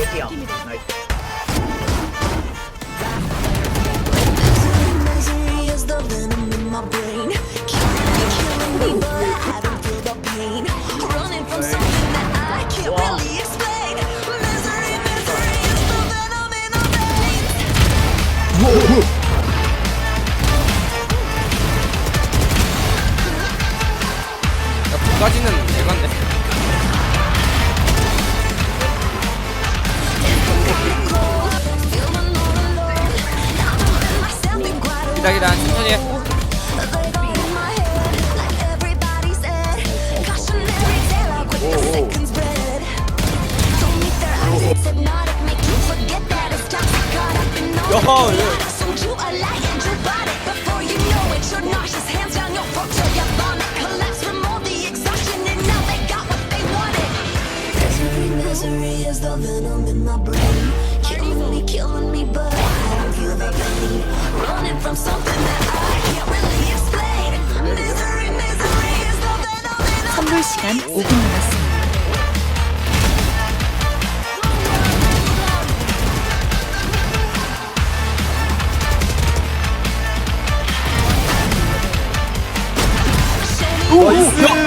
예지야. 나이스. Misery is the venom in my brain. Killing me, but I don't feel the pain. Running from something that I can't really explain. Misery, misery is the venom in my veins. 야, 부가지는 대관데. 기다리라, 천천히 해. Misery is the venom in my brain. Killing me, but I don't feel the pain. Running from something that I can't really explain. Misery, misery is the venom in my brain. 선물 시간 5분 남았습니다. 오, 야!